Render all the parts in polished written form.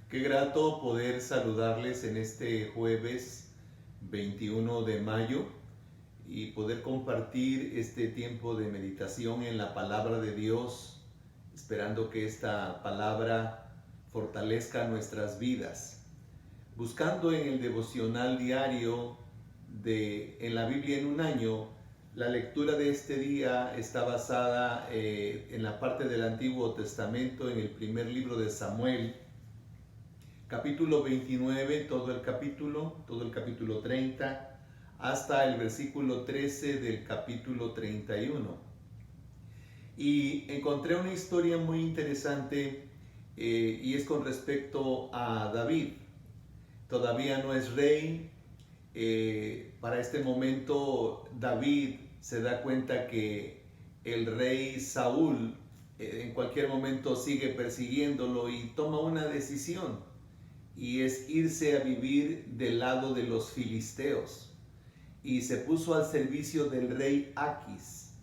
Qué grato poder saludarles en este jueves 21 de mayo y poder compartir este tiempo de meditación en la palabra de Dios, esperando que esta palabra fortalezca nuestras vidas. Buscando en el devocional diario en la Biblia en un año, la lectura de este día está basada en la parte del Antiguo Testamento, en el primer libro de Samuel, capítulo 29, todo el capítulo 30, hasta el versículo 13 del capítulo 31. Y encontré una historia muy interesante y es con respecto a David. Todavía no es rey. Para este momento David se da cuenta que el rey Saúl en cualquier momento sigue persiguiéndolo y toma una decisión, y es irse a vivir del lado de los filisteos, y se puso al servicio del rey Aquis.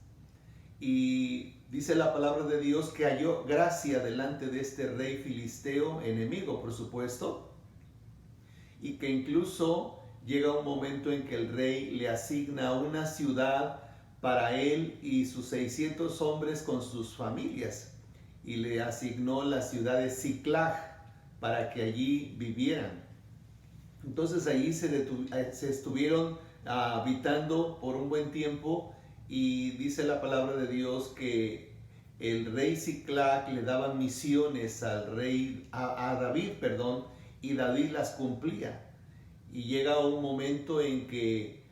Y dice la palabra de Dios que halló gracia delante de este rey filisteo, enemigo por supuesto, y que incluso llega un momento en que el rey le asigna una ciudad para él y sus 600 hombres con sus familias, y le asignó la ciudad de Siclag para que allí vivieran. Entonces allí se estuvieron habitando por un buen tiempo, y dice la palabra de Dios que el rey Siclag le daba misiones al rey, a David, perdón, y David las cumplía. Y llega un momento en que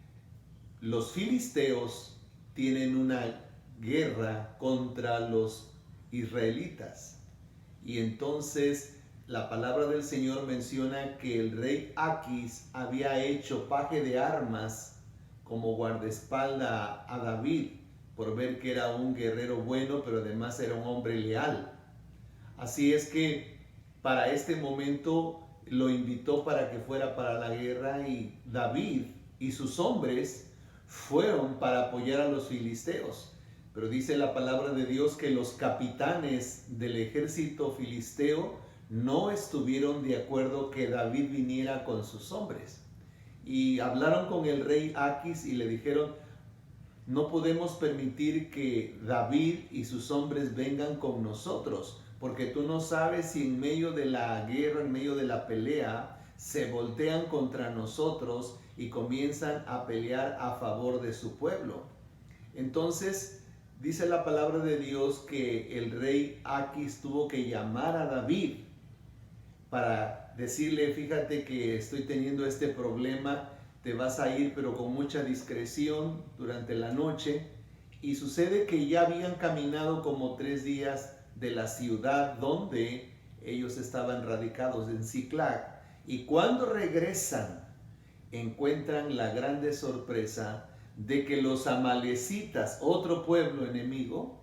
los filisteos tienen una guerra contra los israelitas. Y entonces la palabra del Señor menciona que el rey Aquis había hecho paje de armas como guardaespaldas a David, por ver que era un guerrero bueno, pero además era un hombre leal. Así es que para este momento lo invitó para que fuera para la guerra, y David y sus hombres fueron para apoyar a los filisteos. Pero dice la palabra de Dios que los capitanes del ejército filisteo no estuvieron de acuerdo que David viniera con sus hombres. Y hablaron con el rey Aquis y le dijeron: no podemos permitir que David y sus hombres vengan con nosotros, porque tú no sabes si en medio de la guerra, en medio de la pelea, se voltean contra nosotros y comienzan a pelear a favor de su pueblo. Entonces dice la palabra de Dios que el rey Aquis tuvo que llamar a David para decirle: fíjate que estoy teniendo este problema, te vas a ir pero con mucha discreción durante la noche. Y sucede que ya habían caminado como 3 días de la ciudad donde ellos estaban radicados, en Siclag, y cuando regresan encuentran la grande sorpresa de que los amalecitas, otro pueblo enemigo,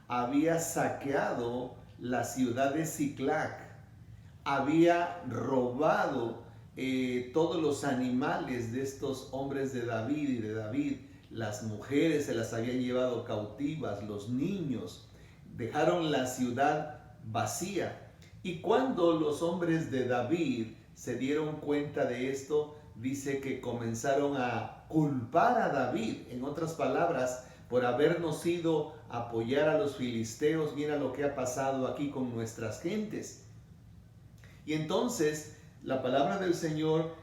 había saqueado la ciudad de Siclag, había robado todos los animales de estos hombres de David y de David. Las mujeres se las habían llevado cautivas, los niños. Dejaron la ciudad vacía. Y cuando los hombres de David se dieron cuenta de esto, dice que comenzaron a culpar a David, en otras palabras, por habernos ido a apoyar a los filisteos. Mira lo que ha pasado aquí con nuestras gentes. Y entonces la palabra del Señor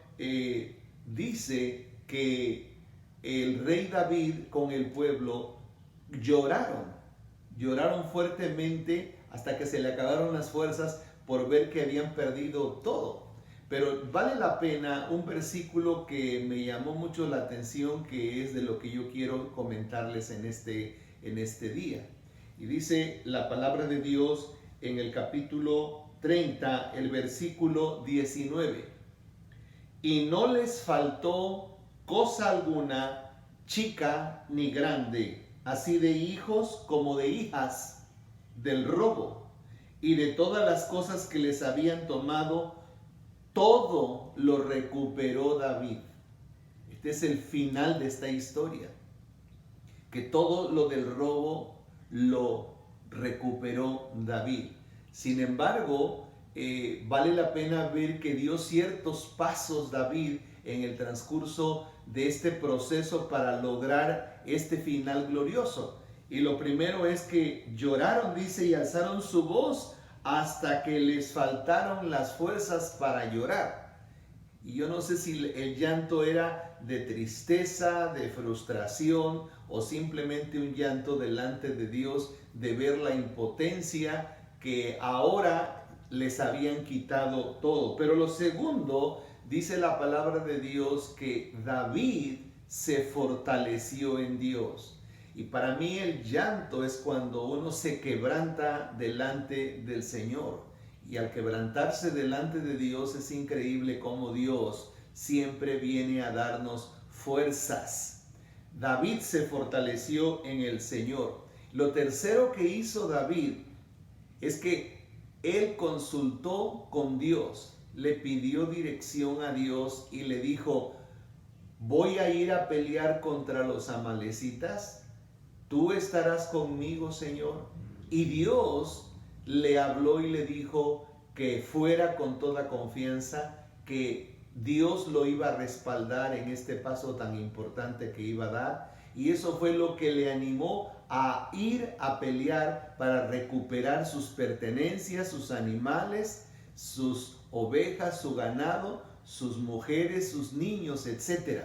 dice que el rey David con el pueblo lloraron fuertemente hasta que se le acabaron las fuerzas por ver que habían perdido todo. Pero vale la pena un versículo que me llamó mucho la atención, que es de lo que yo quiero comentarles en este día. Y dice la palabra de Dios en el capítulo 30, el versículo 19: y no les faltó cosa alguna, chica ni grande, así de hijos como de hijas, del robo y de todas las cosas que les habían tomado, todo lo recuperó David. Este es el final de esta historia, que todo lo del robo lo recuperó David. Sin embargo, vale la pena ver que dio ciertos pasos David en el transcurso de este proceso para lograr este final glorioso. Y lo primero es que lloraron, dice, y alzaron su voz hasta que les faltaron las fuerzas para llorar. Y yo no sé si el llanto era de tristeza, de frustración o simplemente un llanto delante de Dios de ver la impotencia que ahora les habían quitado todo. Pero lo segundo, dice la palabra de Dios que David se fortaleció en Dios. Y para mí el llanto es cuando uno se quebranta delante del Señor. Y al quebrantarse delante de Dios es increíble cómo Dios siempre viene a darnos fuerzas. David se fortaleció en el Señor. Lo tercero que hizo David es que él consultó con Dios, le pidió dirección a Dios y le dijo: voy a ir a pelear contra los amalecitas. ¿Tú estarás conmigo, Señor? Y Dios le habló y le dijo que fuera con toda confianza, que Dios lo iba a respaldar en este paso tan importante que iba a dar. Y eso fue lo que le animó a ir a pelear para recuperar sus pertenencias, sus animales, sus ovejas, su ganado, sus mujeres, sus niños, etc.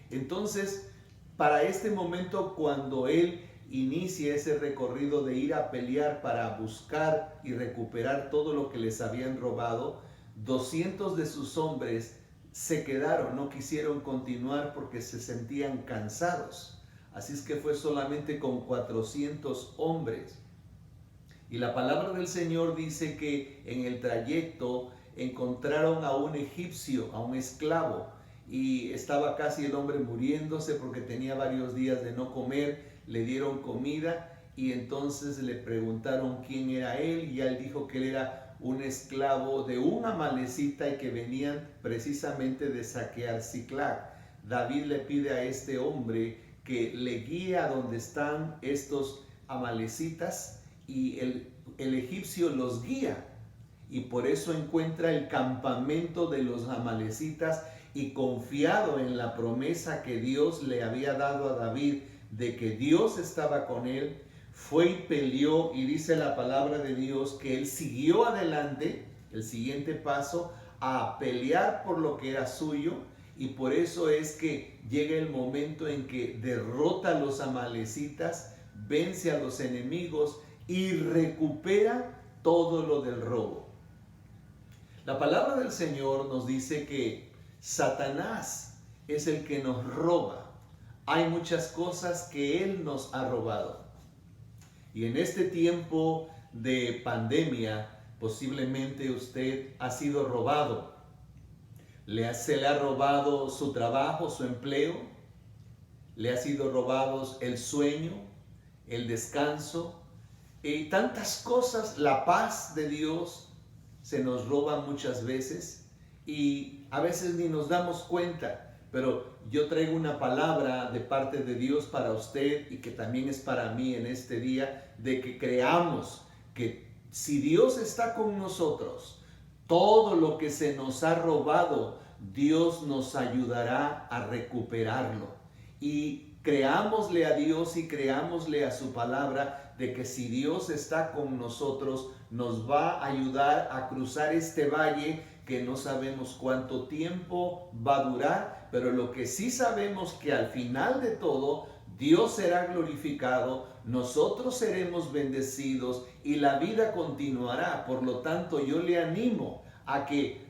Entonces, para este momento, cuando él inicia ese recorrido de ir a pelear para buscar y recuperar todo lo que les habían robado, 200 de sus hombres se quedaron, no quisieron continuar porque se sentían cansados. Así es que fue solamente con 400 hombres. Y la palabra del Señor dice que en el trayecto encontraron a un egipcio, a un esclavo, y estaba casi el hombre muriéndose porque tenía varios días de no comer. Le dieron comida y entonces le preguntaron quién era él, y él dijo que él era un esclavo de un amalecita y que venían precisamente de saquear Siclag. David le pide a este hombre que le guíe a donde están estos amalecitas, y el egipcio los guía, y por eso encuentra el campamento de los amalecitas, y confiado en la promesa que Dios le había dado a David de que Dios estaba con él, fue y peleó, y dice la palabra de Dios que él siguió adelante, el siguiente paso, a pelear por lo que era suyo, y por eso es que llega el momento en que derrota a los amalecitas, vence a los enemigos y recupera todo lo del robo. La palabra del Señor nos dice que Satanás es el que nos roba. Hay muchas cosas que él nos ha robado. Y en este tiempo de pandemia, posiblemente usted ha sido robado. Se le ha robado su trabajo, su empleo. Le ha sido robado el sueño, el descanso y tantas cosas. La paz de Dios se nos roba muchas veces y a veces ni nos damos cuenta. Pero yo traigo una palabra de parte de Dios para usted y que también es para mí en este día, de que creamos que si Dios está con nosotros, todo lo que se nos ha robado, Dios nos ayudará a recuperarlo. Y creámosle a Dios y creámosle a su palabra de que si Dios está con nosotros, nos va a ayudar a cruzar este valle que no sabemos cuánto tiempo va a durar, pero lo que sí sabemos que al final de todo, Dios será glorificado, nosotros seremos bendecidos y la vida continuará. Por lo tanto, yo le animo a que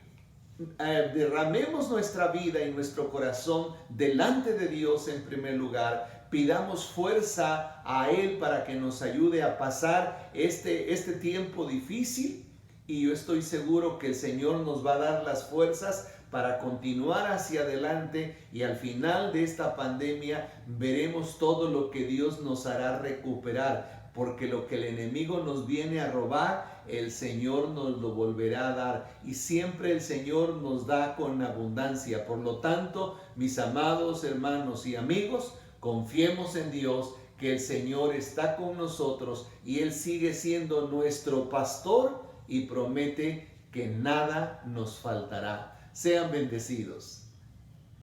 derramemos nuestra vida y nuestro corazón delante de Dios en primer lugar. Pidamos fuerza a Él para que nos ayude a pasar este tiempo difícil. Y yo estoy seguro que el Señor nos va a dar las fuerzas para continuar hacia adelante, y al final de esta pandemia veremos todo lo que Dios nos hará recuperar, porque lo que el enemigo nos viene a robar, el Señor nos lo volverá a dar, y siempre el Señor nos da con abundancia. Por lo tanto, mis amados hermanos y amigos, confiemos en Dios, que el Señor está con nosotros y Él sigue siendo nuestro pastor y promete que nada nos faltará. Sean bendecidos.